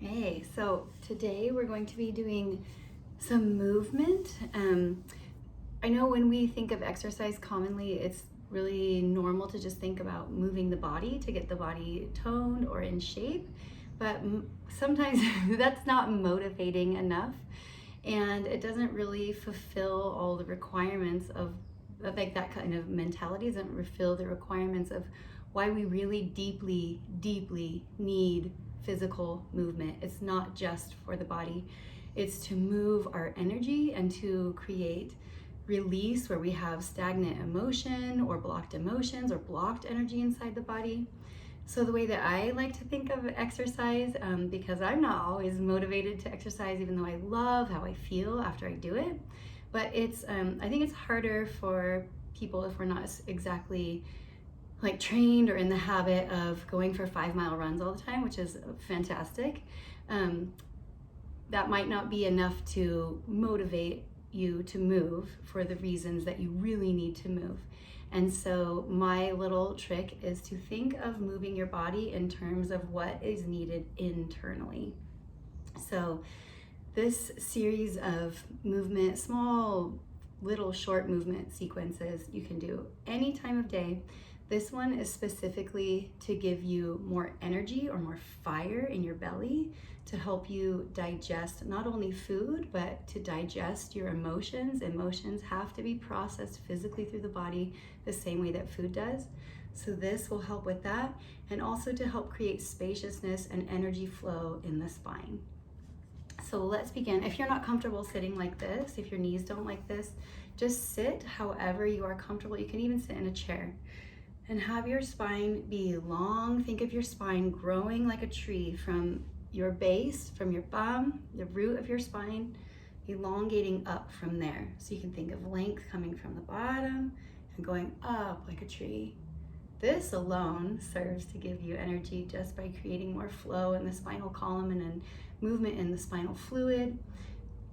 Hey, so today we're going to be doing some movement. I know when we think of exercise commonly, it's really normal to just think about moving the body to get the body toned or in shape, but sometimes that's not motivating enough, and it doesn't really fulfill all the requirements of like that kind of mentality doesn't fulfill the requirements of why we really deeply need physical movement. It's not just for the body, it's to move our energy and to create release where we have stagnant emotion or blocked emotions or blocked energy inside the body. So the way that I like to think of exercise, because I'm not always motivated to exercise, even though I love how I feel after I do it, but it's I think it's harder for people if we're not exactly like trained or in the habit of going for 5-mile runs all the time, which is fantastic. That might not be enough to motivate you to move for the reasons that you really need to move. And so my little trick is to think of moving your body in terms of what is needed internally. So this series of movement, small little short movement sequences you can do any time of day. This one is specifically to give you more energy or more fire in your belly to help you digest not only food, but to digest your emotions. Emotions have to be processed physically through the body the same way that food does. So this will help with that, and also to help create spaciousness and energy flow in the spine. So let's begin. If you're not comfortable sitting like this, if your knees don't like this, just sit however you are comfortable. You can even sit in a chair. And have your spine be long. Think of your spine growing like a tree from your base, from your bum, the root of your spine, elongating up from there. So you can think of length coming from the bottom and going up like a tree. This alone serves to give you energy just by creating more flow in the spinal column and then movement in the spinal fluid,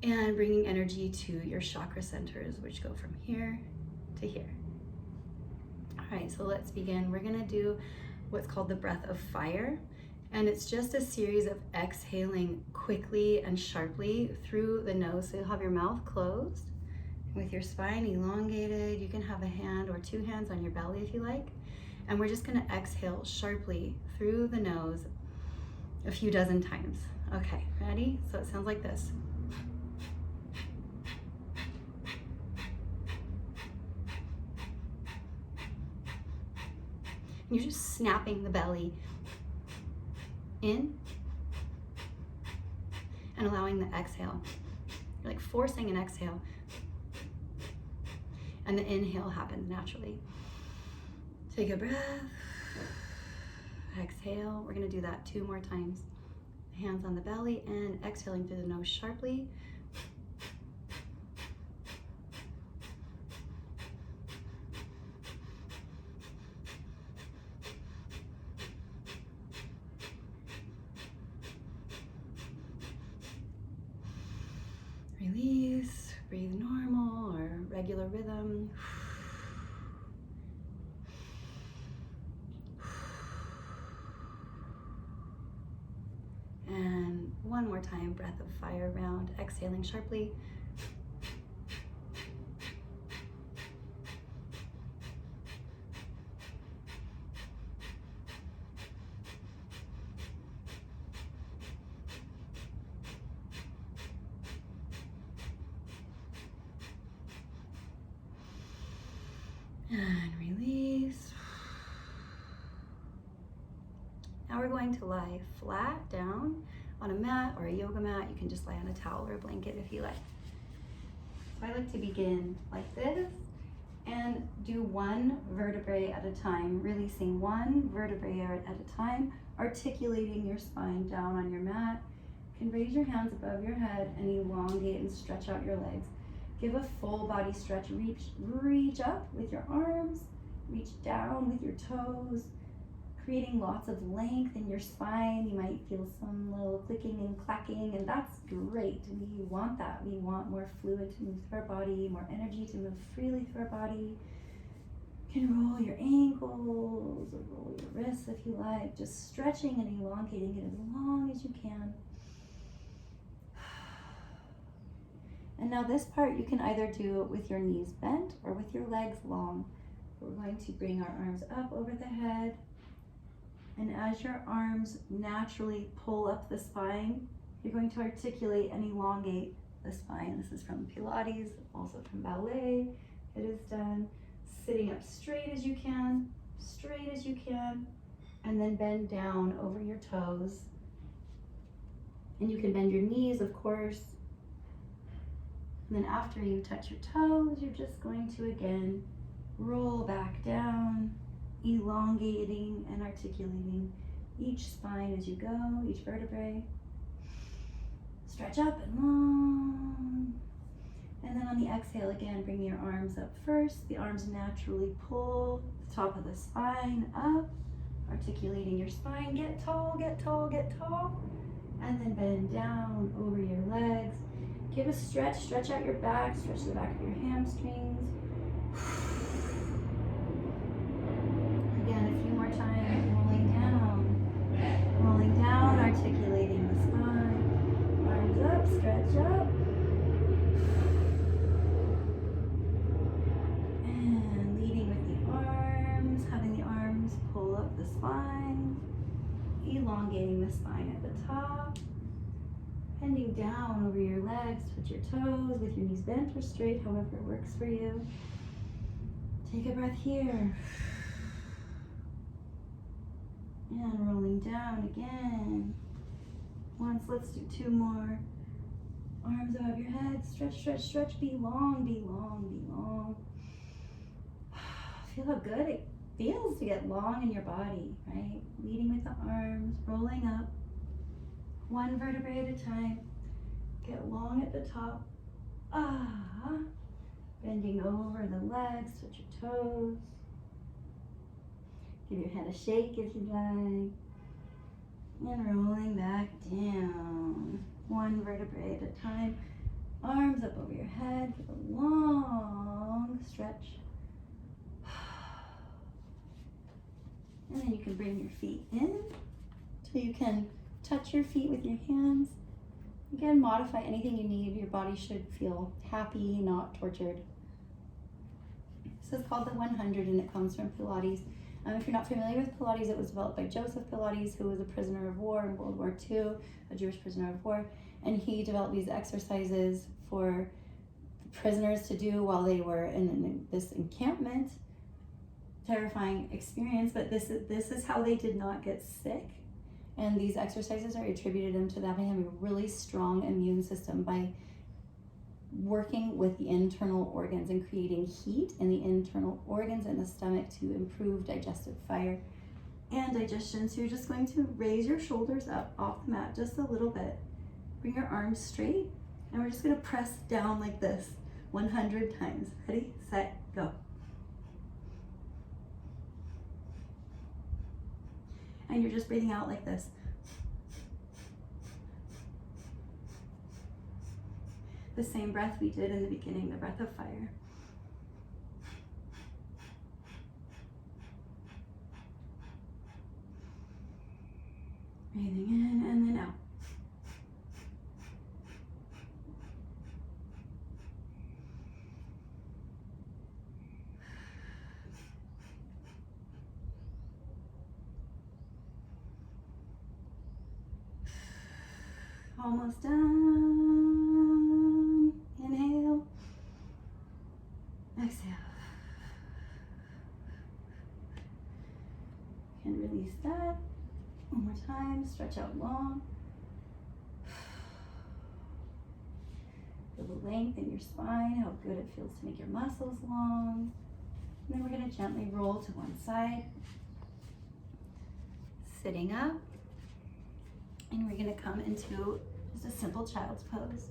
and bringing energy to your chakra centers, which go from here to here. All right, so let's begin. We're gonna do what's called the breath of fire, and it's just a series of exhaling quickly and sharply through the nose. So you'll have your mouth closed with your spine elongated. You can have a hand or two hands on your belly if you like. And we're just gonna exhale sharply through the nose a few dozen times. Okay, ready? So it sounds like this. You're just snapping the belly in and allowing the exhale. You're like forcing an exhale, and the inhale happens naturally. Take a breath, exhale. We're gonna do that 2 more times. Hands on the belly and exhaling through the nose sharply. Release, breathe normal or regular rhythm. And one more time, breath of fire round, exhaling sharply. And release. Now we're going to lie flat down on a mat or a yoga mat. You can just lie on a towel or a blanket if you like. So I like to begin like this and do one vertebrae at a time, releasing one vertebrae at a time, articulating your spine down on your mat. You can raise your hands above your head and elongate and stretch out your legs. Give a full body stretch. Reach up with your arms, reach down with your toes, creating lots of length in your spine. You might feel some little clicking and clacking, and that's great. We want that. We want more fluid to move through our body, more energy to move freely through our body. You can roll your ankles or roll your wrists if you like, just stretching and elongating it as long as you can. And now this part, you can either do it with your knees bent or with your legs long. We're going to bring our arms up over the head. And as your arms naturally pull up the spine, you're going to articulate and elongate the spine. This is from Pilates, also from ballet. It is done sitting up straight as you can, and then bend down over your toes. And you can bend your knees, of course. And then after you touch your toes, you're just going to again roll back down, elongating and articulating each spine as you go, each vertebrae. Stretch up and long. And then on the exhale, again, bring your arms up first. The arms naturally pull the top of the spine up, articulating your spine. Get tall, get tall, get tall. And then bend down over your legs. Give a stretch, stretch out your back, stretch the back of your hamstrings. Again, a few more times, rolling down, articulating the spine. Arms up, stretch up. And leading with the arms, having the arms pull up the spine, elongating the spine at the top. Bending down over your legs, touch your toes with your knees bent or straight, however it works for you. Take a breath here. And rolling down again. Once, let's do two more. Arms above your head, stretch, stretch, stretch, be long, be long, be long. Feel how good it feels to get long in your body, right? Leading with the arms, rolling up. One vertebrae at a time. Get long at the top. Bending over the legs, touch your toes. Give your head a shake if you'd like. And rolling back down. One vertebrae at a time. Arms up over your head. Give a long stretch. And then you can bring your feet in so you can touch your feet with your hands. Again, modify anything you need. Your body should feel happy, not tortured. This is called the 100 and it comes from Pilates. If you're not familiar with Pilates, it was developed by Joseph Pilates, who was a prisoner of war in World War II, a Jewish prisoner of war. And he developed these exercises for prisoners to do while they were in this encampment. Terrifying experience, but this is how they did not get sick. And these exercises are attributed to them having a really strong immune system by working with the internal organs and creating heat in the internal organs and the stomach to improve digestive fire and digestion. So you're just going to raise your shoulders up off the mat just a little bit. Bring your arms straight, and we're just going to press down like this 100 times. Ready, set, go. And you're just breathing out like this. The same breath we did in the beginning, the breath of fire. Breathing in and then out. Almost done. Inhale. Exhale. And release that. One more time. Stretch out long. Feel the length in your spine, how good it feels to make your muscles long. And then we're going to gently roll to one side. Sitting up. And we're going to come into just a simple child's pose.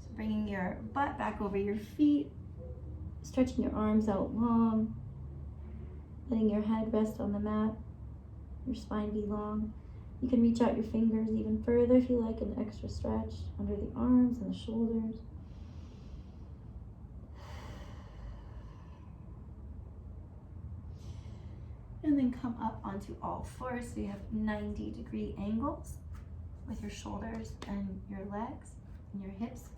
So bringing your butt back over your feet, stretching your arms out long, letting your head rest on the mat, your spine be long. You can reach out your fingers even further if you like, an extra stretch under the arms and the shoulders. And then come up onto all fours. So you have 90-degree angles with your shoulders and your legs and your hips.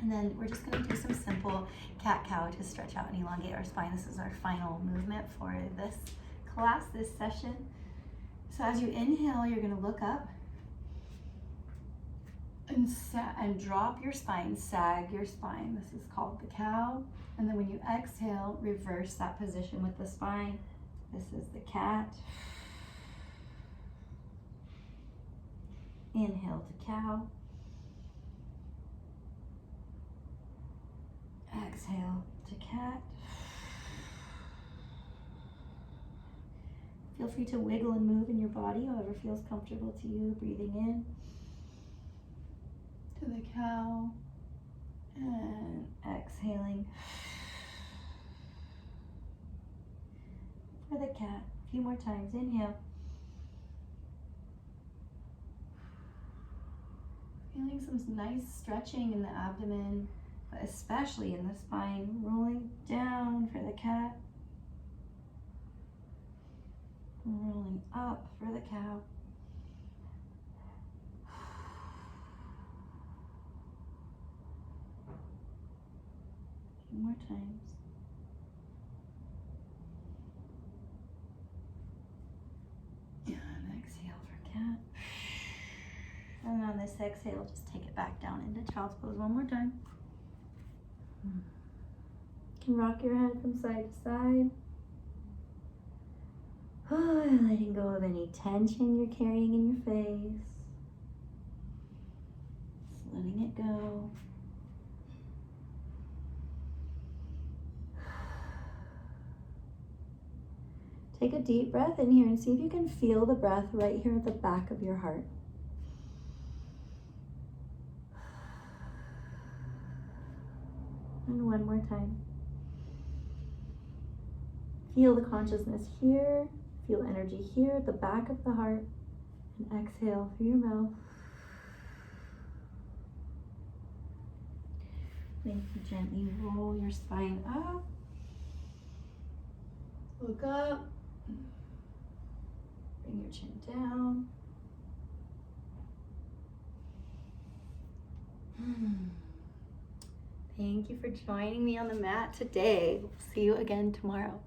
And then we're just gonna do some simple cat-cow to stretch out and elongate our spine. This is our final movement for this class, this session. So as you inhale, you're gonna look up and drop your spine, sag your spine. This is called the cow. And then when you exhale, reverse that position with the spine. This is the cat. Inhale to cow. Exhale to cat. Feel free to wiggle and move in your body, however feels comfortable to you. Breathing in to the cow and exhaling for the cat. A few more times. Inhale. Feeling some nice stretching in the abdomen, but especially in the spine. Rolling down for the cat. Rolling up for the cow. A few more times. And exhale for cat. And on this exhale, just take it back down into child's pose one more time. You can rock your head from side to side. Letting go of any tension you're carrying in your face. Just letting it go. Take a deep breath in here and see if you can feel the breath right here at the back of your heart. And one more time. Feel the consciousness here. Feel energy here at the back of the heart. And exhale through your mouth. Then you gently roll your spine up. Look up. Bring your chin down. Thank you for joining me on the mat today. We'll see you again tomorrow.